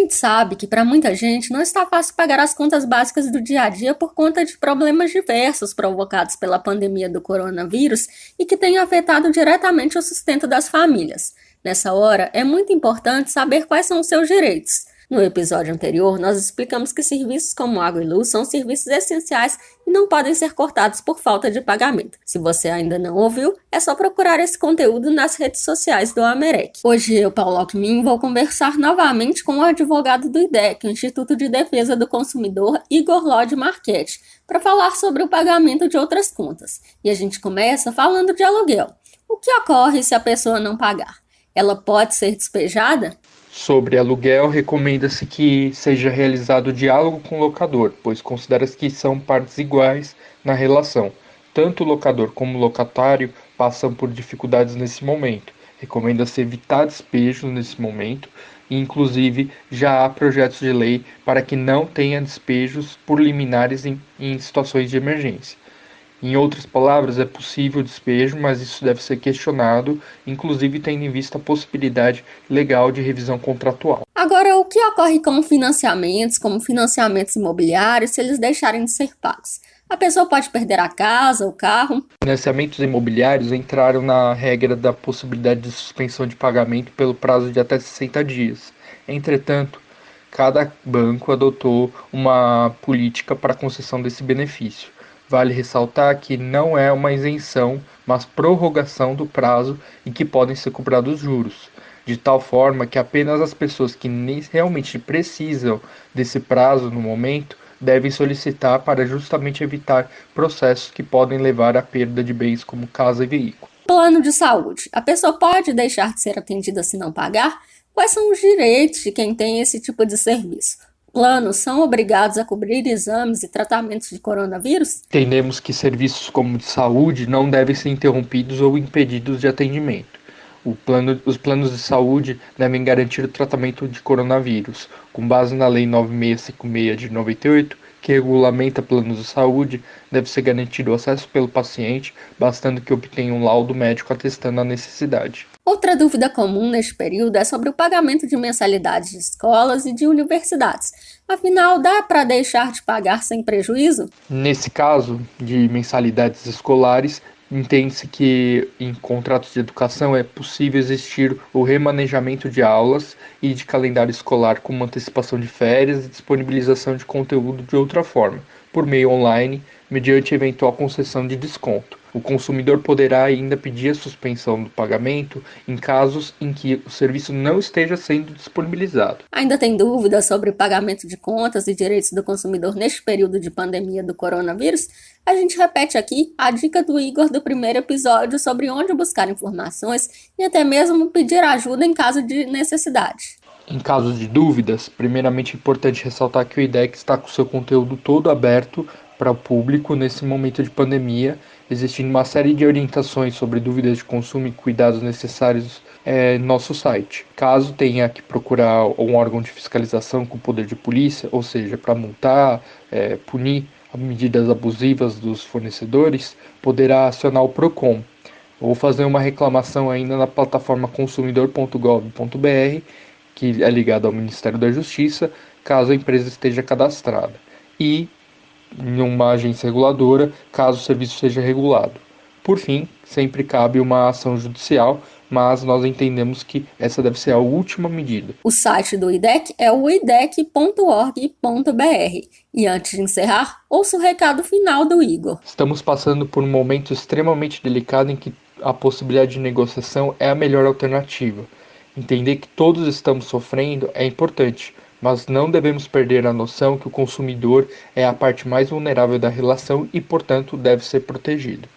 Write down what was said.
gente sabe que para muita gente não está fácil pagar as contas básicas do dia a dia por conta de problemas diversos provocados pela pandemia do coronavírus e que têm afetado diretamente o sustento das famílias. Nessa hora, é muito importante saber quais são os seus direitos. No episódio anterior, nós explicamos que serviços como água e luz são serviços essenciais e não podem ser cortados por falta de pagamento. Se você ainda não ouviu, é só procurar esse conteúdo nas redes sociais do Amerec. Hoje eu, Paulo Alckmin, vou conversar novamente com o advogado do IDEC, o Instituto de Defesa do Consumidor, Igor Lode Marchetti, para falar sobre o pagamento de outras contas. E a gente começa falando de aluguel. O que ocorre se a pessoa não pagar? Ela pode ser despejada? Sobre aluguel, recomenda-se que seja realizado diálogo com o locador, pois considera-se que são partes iguais na relação. Tanto o locador como o locatário passam por dificuldades nesse momento. Recomenda-se evitar despejos nesse momento e, inclusive, já há projetos de lei para que não tenha despejos por liminares em situações de emergência. Em outras palavras, é possível o despejo, mas isso deve ser questionado, inclusive tendo em vista a possibilidade legal de revisão contratual. Agora, o que ocorre com financiamentos, como financiamentos imobiliários, se eles deixarem de ser pagos? A pessoa pode perder a casa, o carro? Financiamentos imobiliários entraram na regra da possibilidade de suspensão de pagamento pelo prazo de até 60 dias. Entretanto, cada banco adotou uma política para a concessão desse benefício. Vale ressaltar que não é uma isenção, mas prorrogação do prazo em que podem ser cobrados juros, de tal forma que apenas as pessoas que realmente precisam desse prazo no momento devem solicitar para justamente evitar processos que podem levar à perda de bens como casa e veículo. Plano de saúde. A pessoa pode deixar de ser atendida se não pagar? Quais são os direitos de quem tem esse tipo de serviço? Planos são obrigados a cobrir exames e tratamentos de coronavírus? Entendemos que serviços como de saúde não devem ser interrompidos ou impedidos de atendimento. Os planos de saúde devem garantir o tratamento de coronavírus, com base na Lei 9656 de 98, que regulamenta planos de saúde, deve ser garantido o acesso pelo paciente, bastando que obtenha um laudo médico atestando a necessidade. Outra dúvida comum neste período é sobre o pagamento de mensalidades de escolas e de universidades. Afinal, dá para deixar de pagar sem prejuízo? Nesse caso de mensalidades escolares, entende-se que em contratos de educação é possível existir o remanejamento de aulas e de calendário escolar com antecipação de férias e disponibilização de conteúdo de outra forma, por meio online, mediante eventual concessão de desconto. O consumidor poderá ainda pedir a suspensão do pagamento em casos em que o serviço não esteja sendo disponibilizado. Ainda tem dúvidas sobre o pagamento de contas e direitos do consumidor neste período de pandemia do coronavírus? A gente repete aqui a dica do Igor do primeiro episódio sobre onde buscar informações e até mesmo pedir ajuda em caso de necessidade. Em caso de dúvidas, primeiramente é importante ressaltar que o IDEC está com seu conteúdo todo aberto para o público nesse momento de pandemia, existindo uma série de orientações sobre dúvidas de consumo e cuidados necessários no nosso site. Caso tenha que procurar um órgão de fiscalização com poder de polícia, ou seja, para multar, punir medidas abusivas dos fornecedores, poderá acionar o PROCON ou fazer uma reclamação ainda na plataforma consumidor.gov.br, que é ligado ao Ministério da Justiça, caso a empresa esteja cadastrada, e em uma agência reguladora, caso o serviço seja regulado. Por fim, sempre cabe uma ação judicial, mas nós entendemos que essa deve ser a última medida. O site do IDEC é o idec.org.br. E antes de encerrar, ouça o recado final do Igor. Estamos passando por um momento extremamente delicado em que a possibilidade de negociação é a melhor alternativa. Entender que todos estamos sofrendo é importante, mas não devemos perder a noção que o consumidor é a parte mais vulnerável da relação e, portanto, deve ser protegido.